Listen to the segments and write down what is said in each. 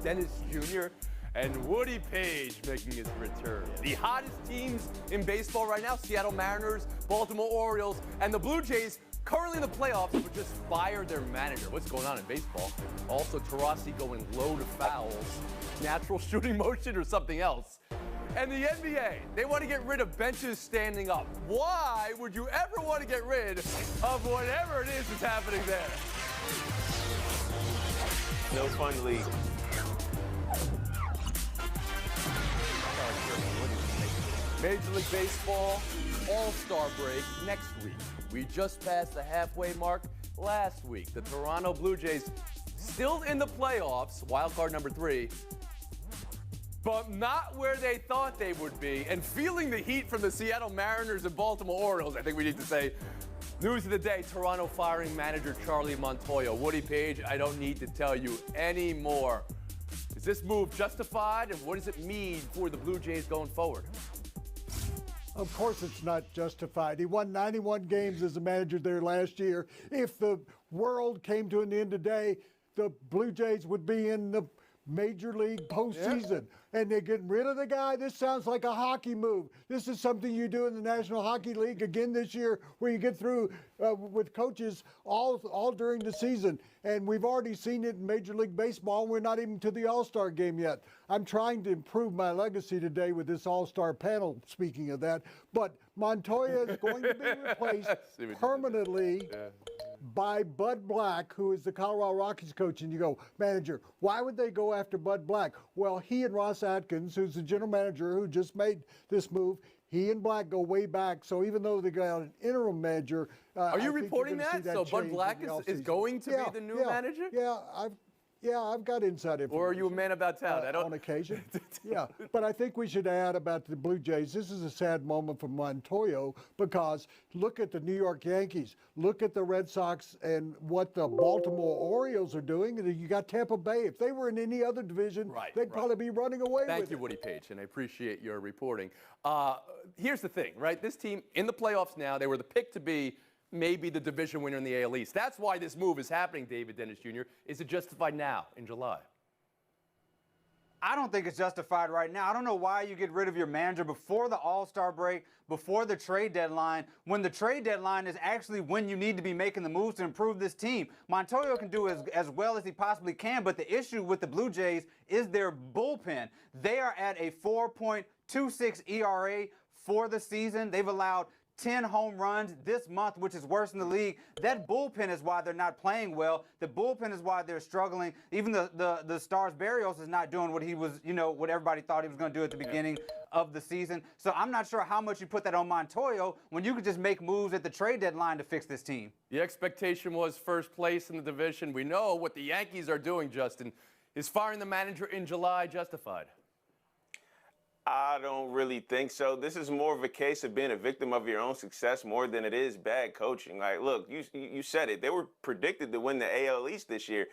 Dennis Jr. and Woody Page making his return. The hottest teams in baseball right now, Seattle Mariners, Baltimore Orioles, and the Blue Jays currently in the playoffs, but just fired their manager. What's going on in baseball? Also, Tarasi going low to fouls. Natural shooting motion or something else. And the NBA, they want to get rid of benches standing up. Why would you ever want to get rid of whatever it is that's happening there? No fun league. Major League Baseball All-Star break next week. We just passed the halfway mark last week. The Toronto Blue Jays still in the playoffs, wild card number 3, but not where they thought they would be, and feeling the heat from the Seattle Mariners and Baltimore Orioles. I think we need to say, news of the day, Toronto firing manager Charlie Montoyo. Woody Page, I don't need to tell you anymore. Is this move justified, and what does it mean for the Blue Jays going forward? Of course it's not justified. He won 91 games as a manager there last year. If the world came to an end today, the Blue Jays would be in the Major League postseason. And they're getting rid of the guy. This sounds like a hockey move. This is something you do in the National Hockey League again this year, where you get through with coaches all during the season. And we've already seen it in Major League Baseball. We're not even to the All-Star game yet. I'm trying to improve my legacy today with this All-Star panel, speaking of that. But Montoya is going to be replaced permanently by Bud Black, who is the Colorado Rockies coach. And you go, manager, why would they go after Bud Black? Well, he and Ross Atkins, who's the general manager who just made this move, he and Black go way back. So even though they got an interim manager, are you reporting that? So Bud Black is going to be the new manager? Yeah, I've got inside information. Or are you a man about town? I don't. On occasion. Yeah, but I think we should add about the Blue Jays. This is a sad moment for Montoyo, because look at the New York Yankees, look at the Red Sox, and what the Baltimore Orioles are doing. And you got Tampa Bay. If they were in any other division, they'd probably be running away with it. Thank you, Woody Page, and I appreciate your reporting. Here's the thing, right? This team in the playoffs now, they were the pick to be maybe the division winner in the AL East. That's why this move is happening, David Dennis Jr. Is it justified now in July? I don't think it's justified right now. I don't know why you get rid of your manager before the All-Star break, before the trade deadline, when the trade deadline is actually when you need to be making the moves to improve this team. Montoyo can do as well as he possibly can, but the issue with the Blue Jays is their bullpen. They are at a 4.26 ERA for the season. They've allowed 10 home runs this month, which is worse in the league. That bullpen is why they're not playing well. The bullpen is why they're struggling. Even the Stars Barrios is not doing what he was, what everybody thought he was going to do at the beginning of the season. So I'm not sure how much you put that on Montoyo when you could just make moves at the trade deadline to fix this team. The expectation was first place in the division. We know what the Yankees are doing, Justin. Is firing the manager in July justified? I don't really think so. This is more of a case of being a victim of your own success more than it is bad coaching. Like, look, you said it. They were predicted to win the AL East this year.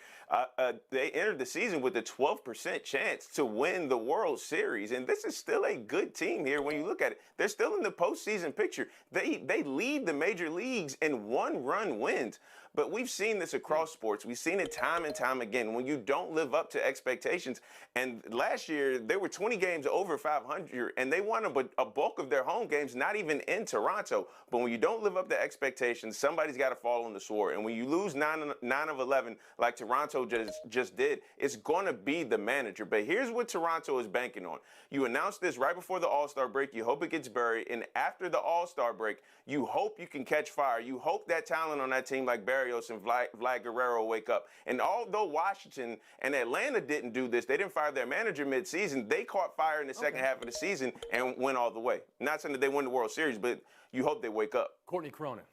They entered the season with a 12% chance to win the World Series, and this is still a good team here when you look at it. They're still in the postseason picture. They lead the major leagues in one-run wins. But we've seen this across sports. We've seen it time and time again when you don't live up to expectations. And last year, there were 20 games over 500, and they won a bulk of their home games, not even in Toronto. But when you don't live up to expectations, somebody's got to fall on the sword. And when you lose 9 of 11, like Toronto just did, it's going to be the manager. But here's what Toronto is banking on. You announced this right before the All-Star break. You hope it gets buried. And after the All-Star break, you hope you can catch fire. You hope that talent on that team like Barrios and Vlad Guerrero wake up. And although Washington and Atlanta didn't do this, they didn't fire their manager midseason, they caught fire in the second half of the season and went all the way. Not saying that they won the World Series, but you hope they wake up. Courtney Cronin.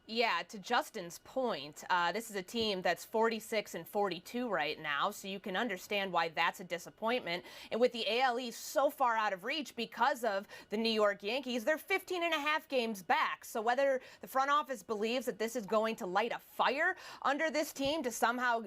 Yeah, to Justin's point, this is a team that's 46-42 right now, so you can understand why that's a disappointment. And with the AL East so far out of reach because of the New York Yankees, they're 15 and a half games back. So whether the front office believes that this is going to light a fire under this team to somehow,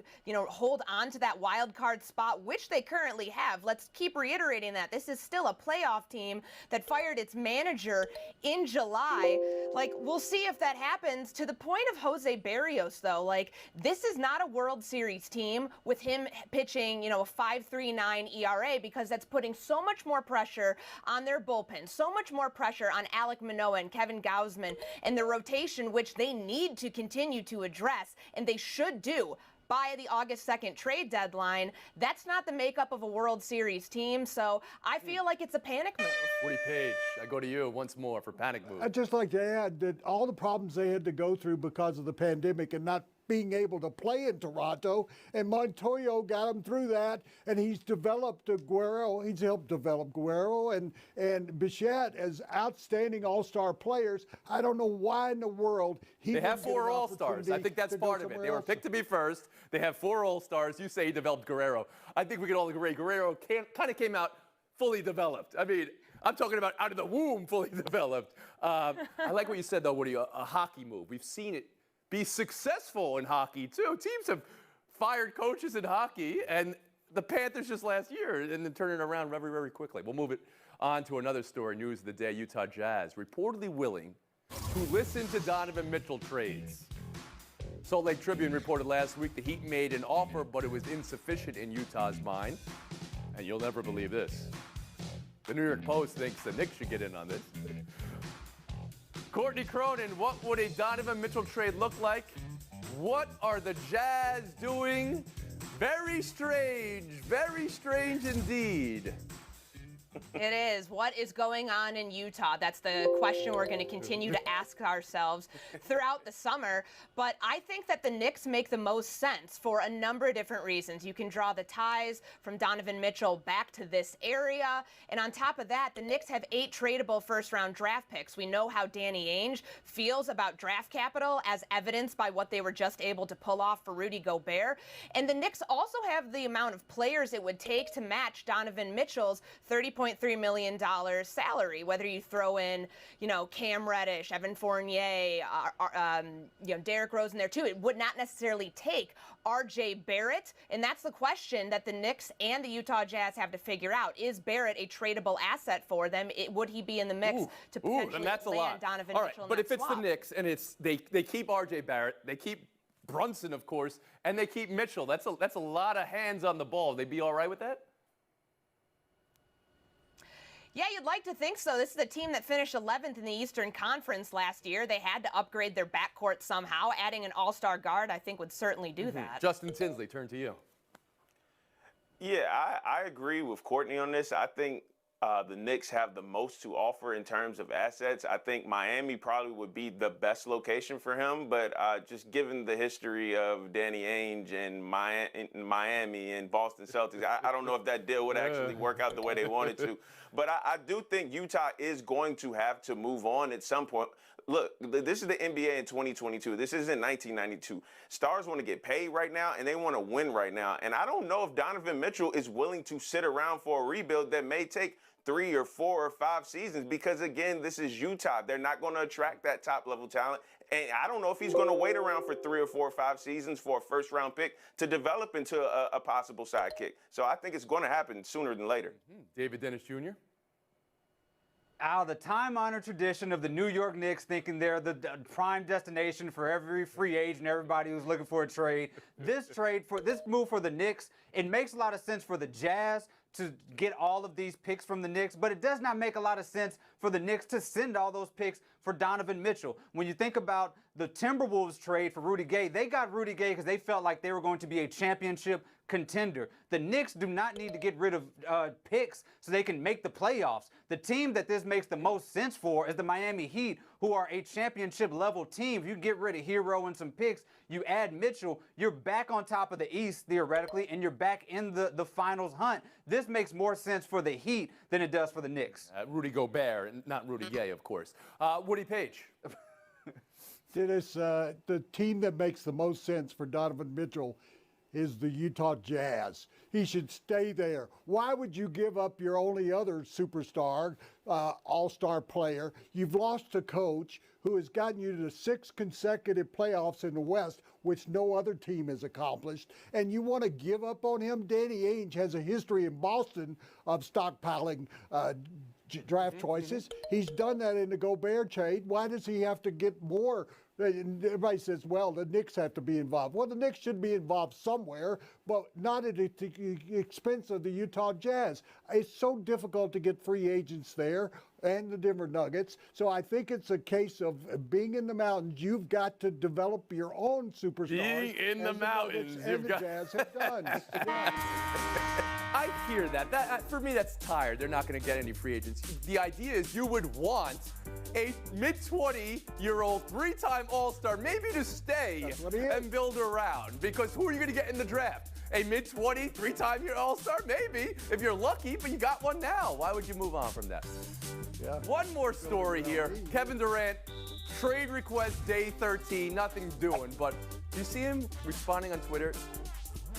hold on to that wild card spot, which they currently have, let's keep reiterating that this is still a playoff team that fired its manager in July. Like, we'll see if that happens to the point of Jose Barrios, though, like, this is not a World Series team with him pitching, a 5.39 ERA, because that's putting so much more pressure on their bullpen, so much more pressure on Alek Manoah and Kevin Gausman and the rotation, which they need to continue to address, and they should do by the August 2nd trade deadline. That's not the makeup of a World Series team, so I feel like it's a panic move. Woody Page, I go to you once more for panic move. I'd just like to add that all the problems they had to go through because of the pandemic and not being able to play in Toronto, and Montoyo got them through that, and he's developed Guerrero. He's helped develop Guerrero and Bichette as outstanding all-star players. I don't know why in the world They have 4 all-stars. I think that's part of it. They were picked to be first. They have 4 all-stars. You say he developed Guerrero. I think we can all agree Guerrero kind of came out fully developed. I mean, I'm talking about out of the womb fully developed. I like what you said, though, Woody, a hockey move. We've seen it be successful in hockey, too. Teams have fired coaches in hockey, and the Panthers just last year, and then turn it around very, very quickly. We'll move it on to another story, news of the day. Utah Jazz reportedly willing to listen to Donovan Mitchell trades. Salt Lake Tribune reported last week the Heat made an offer, but it was insufficient in Utah's mind. And you'll never believe this. The New York Post thinks the Knicks should get in on this. Courtney Cronin, what would a Donovan Mitchell trade look like? What are the Jazz doing? Very strange indeed. It is. What is going on in Utah? That's the question we're going to continue to ask ourselves throughout the summer. But I think that the Knicks make the most sense for a number of different reasons. You can draw the ties from Donovan Mitchell back to this area. And on top of that, the Knicks have 8 tradable first-round draft picks. We know how Danny Ainge feels about draft capital, as evidenced by what they were just able to pull off for Rudy Gobert. And the Knicks also have the amount of players it would take to match Donovan Mitchell's $30.3 million salary, whether you throw in, Cam Reddish, Evan Fournier, Derrick Rose in there too. It would not necessarily take RJ Barrett, and that's the question that the Knicks and the Utah Jazz have to figure out. Is Barrett a tradable asset for them? Would he be in the mix to potentially and that's land a lot. Donovan All right, Mitchell in but that if it's swap? the Knicks and they keep RJ Barrett, they keep Brunson, of course, and they keep Mitchell, that's a lot of hands on the ball. They'd be all right with that? Yeah, you'd like to think so. This is a team that finished 11th in the Eastern Conference last year. They had to upgrade their backcourt somehow. Adding an all-star guard, I think, would certainly do that. Justin Tinsley, turn to you. Yeah, I agree with Courtney on this. I think the Knicks have the most to offer in terms of assets. I think Miami probably would be the best location for him, but just given the history of Danny Ainge and Miami and Boston Celtics, I don't know if that deal would actually work out the way they wanted to. But I do think Utah is going to have to move on at some point. Look, this is the NBA in 2022. This isn't 1992. Stars want to get paid right now, and they want to win right now. And I don't know if Donovan Mitchell is willing to sit around for a rebuild that may take 3 or 4 or 5 seasons because, again, this is Utah. They're not going to attract that top-level talent. And I don't know if he's going to wait around for 3 or 4 or 5 seasons for a first-round pick to develop into a possible sidekick. So I think it's going to happen sooner than later. David Dennis Jr.? The time-honored tradition of the New York Knicks thinking they're the prime destination for every free agent, everybody who's looking for a trade. This move for the Knicks, it makes a lot of sense for the Jazz to get all of these picks from the Knicks, but it does not make a lot of sense for the Knicks to send all those picks for Donovan Mitchell. When you think about the Timberwolves trade for Rudy Gay, they got Rudy Gay because they felt like they were going to be a championship contender. The Knicks do not need to get rid of picks so they can make the playoffs. The team that this makes the most sense for is the Miami Heat, who are a championship level team. If you get rid of Hero and some picks, you add Mitchell, you're back on top of the East theoretically, and you're back in the finals hunt. This makes more sense for the Heat than it does for the Knicks. Rudy Gobert, not Rudy Gay, of course. Woody Page. Dennis, the team that makes the most sense for Donovan Mitchell is the Utah Jazz. He should stay there. Why would you give up your only other superstar, all-star player? You've lost a coach who has gotten you to 6 consecutive playoffs in the West, which no other team has accomplished, and you want to give up on him? Danny Ainge has a history in Boston of stockpiling draft choices. He's done that in the Gobert trade. Why does he have to get more And everybody says, well, the Knicks have to be involved. Well, the Knicks should be involved somewhere, but not at the expense of the Utah Jazz. It's so difficult to get free agents there and the Denver Nuggets. So I think it's a case of being in the mountains. You've got to develop your own superstars. Being in the mountains, and the Jazz have done. I hear that. For me, that's tired. They're not going to get any free agents. The idea is you would want a mid-20-year-old, three-time All-Star, maybe to stay and build around. Because who are you going to get in the draft? A mid-20, three-time All-Star? Maybe, if you're lucky, but you got one now. Why would you move on from that? Yeah. One more story here. Kevin Durant, trade request day 13, nothing doing. But do you see him responding on Twitter?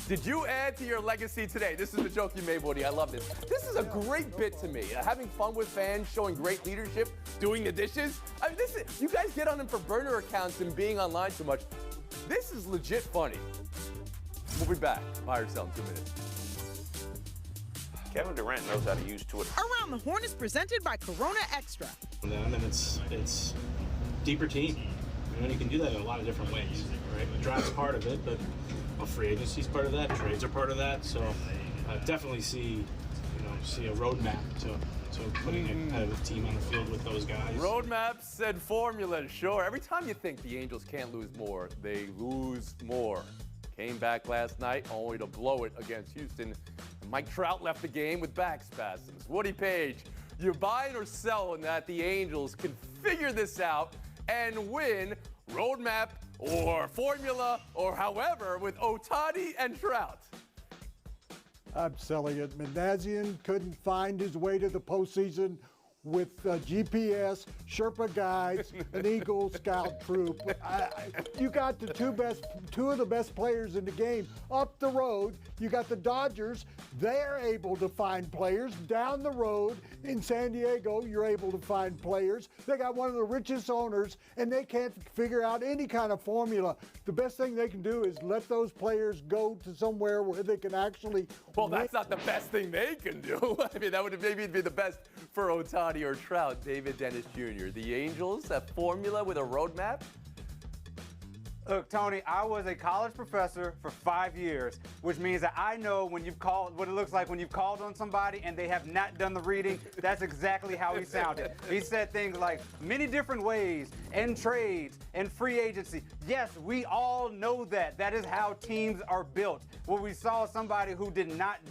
Did you add to your legacy today? This is the joke you made, Woody. I love this. This is a great bit to me. Having fun with fans, showing great leadership, doing the dishes. I mean, you guys get on him for burner accounts and being online too much. This is legit funny. We'll be back. Buy or sell in 2 minutes. Kevin Durant knows how to use Twitter. Around the Horn is presented by Corona Extra. And it's deeper team. You can do that in a lot of different ways, right? The draft's part of it, but free agency's part of that. Trades are part of that. So I definitely see a roadmap to putting a competitive team on the field with those guys. Roadmaps and formulas, sure. Every time you think the Angels can't lose more, they lose more. Came back last night only to blow it against Houston. Mike Trout left the game with back spasms. Woody Page, you buying or selling that the Angels can figure this out and win roadmap or formula or however with Ohtani and Trout? I'm selling it. Manassian couldn't find his way to the postseason with GPS, Sherpa guides, an Eagle Scout troop. You got the two of the best players in the game up the road. You got the Dodgers. They're able to find players down the road. In San Diego, you're able to find players. They got one of the richest owners, and they can't figure out any kind of formula. The best thing they can do is let those players go to somewhere where they can actually win. That's not the best thing they can do. I mean, that would maybe be the best for Ohtani or Trout. David Dennis Jr. The Angels, a formula with a roadmap? Look, Tony, I was a college professor for 5 years, which means that I know what it looks like when you've called on somebody and they have not done the reading. That's exactly how he sounded. He said things like many different ways and trades and free agency. Yes, we all know that. That is how teams are built. Well, we saw somebody who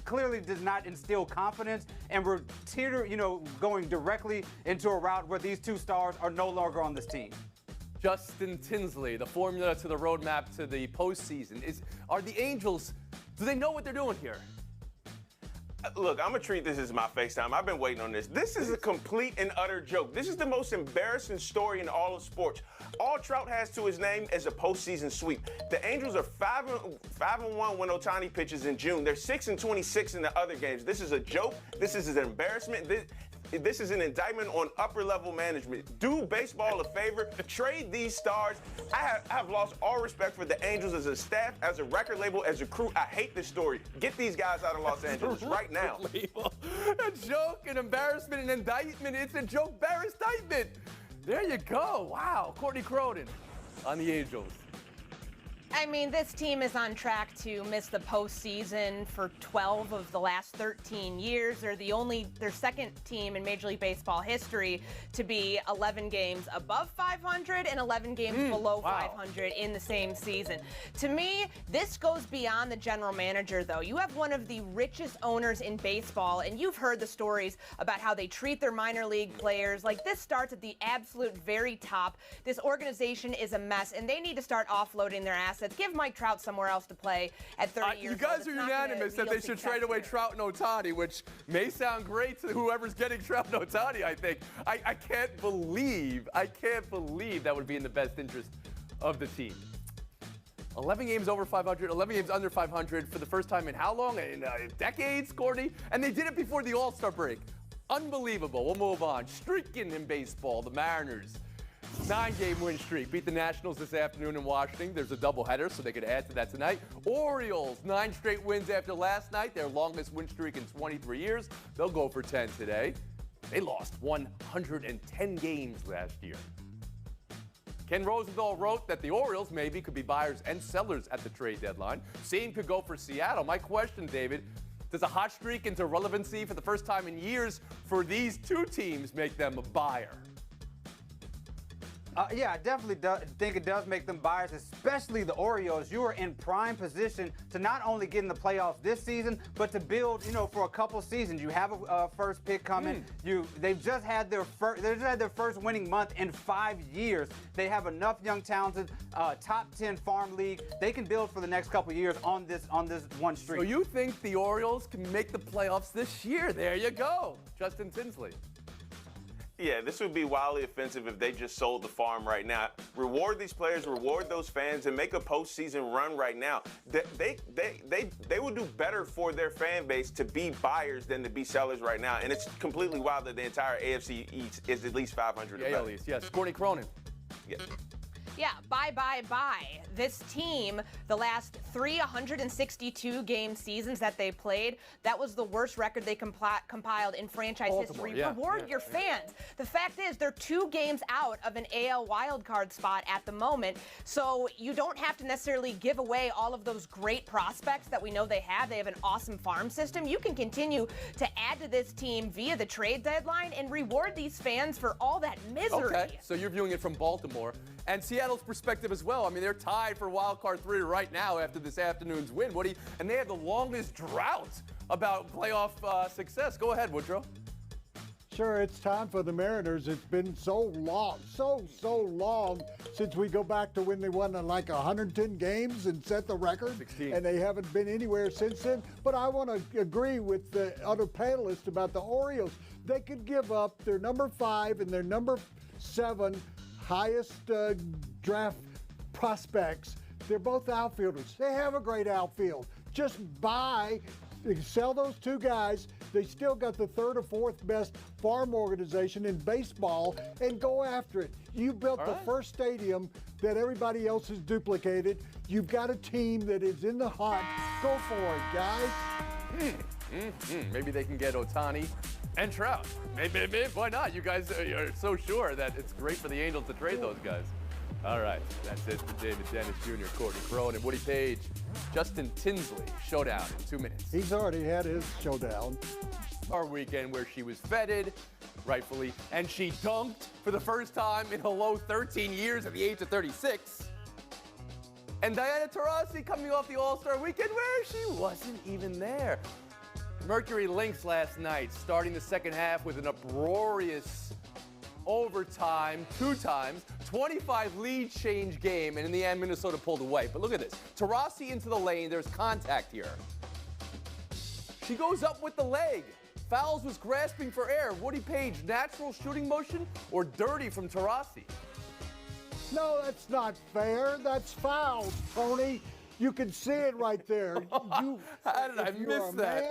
clearly does not instill confidence, and we're going directly into a route where these two stars are no longer on this team. Justin Tinsley, the formula to the roadmap to the postseason. Are the Angels, do they know what they're doing here? Look, I'm going to treat this as my FaceTime. I've been waiting on this. This is a complete and utter joke. This is the most embarrassing story in all of sports. All Trout has to his name is a postseason sweep. The Angels are 5-1 when Ohtani pitches in June. They're 6-26 in the other games. This is a joke. This is an embarrassment. This is an indictment on upper-level management. Do baseball a favor. Trade these stars. I have lost all respect for the Angels as a staff, as a record label, as a crew. I hate this story. Get these guys out of Los Angeles right now. A joke, an embarrassment, an indictment. It's a joke, bear indictment. There you go. Wow. Courtney Cronin on the Angels. I mean, this team is on track to miss the postseason for 12 of the last 13 years. They're their second team in Major League Baseball history to be 11 games above 500 and 11 games below 500 in the same season. To me, this goes beyond the general manager, though. You have one of the richest owners in baseball, and you've heard the stories about how they treat their minor league players. Like, this starts at the absolute very top. This organization is a mess, and they need to start offloading their assets. Give Mike Trout somewhere else to play at 30 years old. You guys are unanimous that they should trade away Trout and Ohtani, which may sound great to whoever's getting Trout and Ohtani, I think. I can't believe that would be in the best interest of the team. 11 games over 500, 11 games under 500 for the first time in how long? In decades, Courtney? And they did it before the All-Star break. Unbelievable. We'll move on. Streaking in baseball, the Mariners. 9-game win streak. Beat the Nationals this afternoon in Washington. There's a doubleheader, so they could add to that tonight. Orioles, 9 straight wins after last night. Their longest win streak in 23 years. They'll go for 10 today. They lost 110 games last year. Ken Rosenthal wrote that the Orioles maybe could be buyers and sellers at the trade deadline. Same could go for Seattle. My question, David, does a hot streak into relevancy for the first time in years for these two teams make them a buyer? Yeah, I definitely think it does make them buyers, especially the Orioles. You are in prime position to not only get in the playoffs this season, but to build, for a couple seasons. You have a first pick coming. They've just had their first winning month in 5 years. They have enough young, talented, top 10 farm league. They can build for the next couple years on this one streak. So you think the Orioles can make the playoffs this year? There you go, Justin Tinsley. Yeah, this would be wildly offensive if they just sold the farm right now. Reward these players, reward those fans, and make a postseason run right now. They would do better for their fan base to be buyers than to be sellers right now. And it's completely wild that the entire AFC East is at least 500. Yeah, at least, yes. Courtney Cronin. Yes. Yeah, buy. This team, the last 162 game seasons that they played, that was the worst record they compiled in franchise history. Reward your fans. The fact is, they're 2 games out of an AL wildcard spot at the moment, so you don't have to necessarily give away all of those great prospects that we know they have. They have an awesome farm system. You can continue to add to this team via the trade deadline and reward these fans for all that misery. Okay, so you're viewing it from Baltimore and Seattle's perspective as well. I mean, they're tied for wild card 3 right now after this afternoon's win. And they have the longest drought about playoff success. Go ahead, Woodrow. Sure, it's time for the Mariners. It's been so long, so long since we go back to when they won like 110 games and set the record. 16. And they haven't been anywhere since then. But I want to agree with the other panelists about the Orioles. They could give up their number 5 and their number 7 highest draft prospects. They're both outfielders. They have a great outfield. Just sell those 2 guys. They still got the 3rd or 4th best farm organization in baseball, and go after it. You built the first stadium that everybody else has duplicated. You've got a team that is in the hunt. Go for it, guys. Maybe they can get Ohtani and Trout. Maybe, why not? You guys are so sure that it's great for the Angels to trade those guys. All right, that's it for David Dennis Jr., Courtney Cronin, Woody Page, Justin Tinsley. Showdown in 2 minutes. He's already had his showdown. Our weekend where she was feted, rightfully, and she dunked for the first time in a low 13 years at the age of 36. And Diana Taurasi coming off the All-Star weekend where she wasn't even there. Mercury Lynx last night, starting the second half with an uproarious overtime, 2 times, 25 lead change game, and in the end, Minnesota pulled away. But look at this. Taurasi into the lane. There's contact here. She goes up with the leg. Fouls was grasping for air. Woody Page, natural shooting motion or dirty from Taurasi? No, that's not fair. That's foul, Tony. You can see it right there. How did I miss that?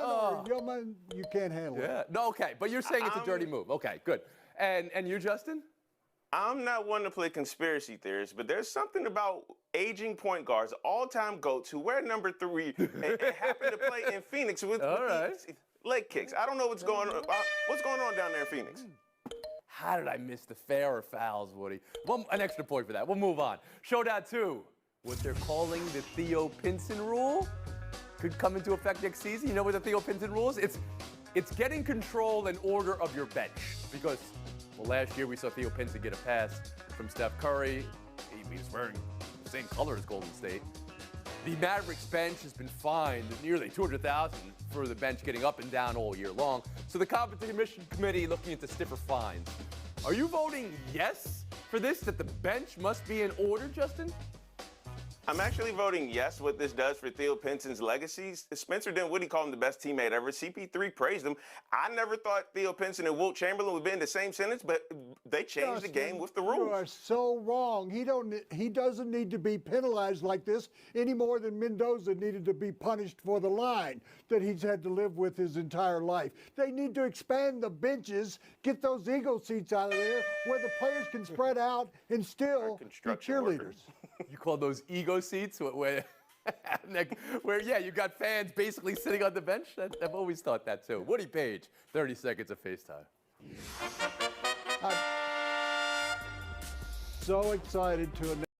You can't handle it. Yeah. No, okay. But you're saying it's a dirty move. Okay, good. And you, Justin? I'm not one to play conspiracy theories, but there's something about aging point guards, all-time GOATs who wear number 3 and happen to play in Phoenix with leg kicks. I don't know what's going on. What's going on down there in Phoenix? How did I miss the fair or fouls, Woody? An extra point for that. We'll move on. Showdown 2. What they're calling the Theo Pinson rule could come into effect next season. You know what the Theo Pinson rule is? It's getting control and order of your bench. Because, well, last year we saw Theo Pinson get a pass from Steph Curry. He was wearing the same color as Golden State. The Mavericks bench has been fined nearly $200,000 for the bench getting up and down all year long. So the competition committee looking into stiffer fines. Are you voting yes for this, that the bench must be in order, Justin? I'm actually voting yes what this does for Theo Pinson's legacy. Spencer Dinwiddie called him the best teammate ever. CP3 praised him. I never thought Theo Pinson and Wilt Chamberlain would be in the same sentence, but they changed the game with the rules. You are so wrong. He doesn't need to be penalized like this any more than Mendoza needed to be punished for the line that he's had to live with his entire life. They need to expand the benches, get those eagle seats out of there where the players can spread out and still be cheerleaders. You call those ego seats where yeah, you got fans basically sitting on the bench? I've always thought that too. Woody Page, 30 seconds of FaceTime. so excited to announce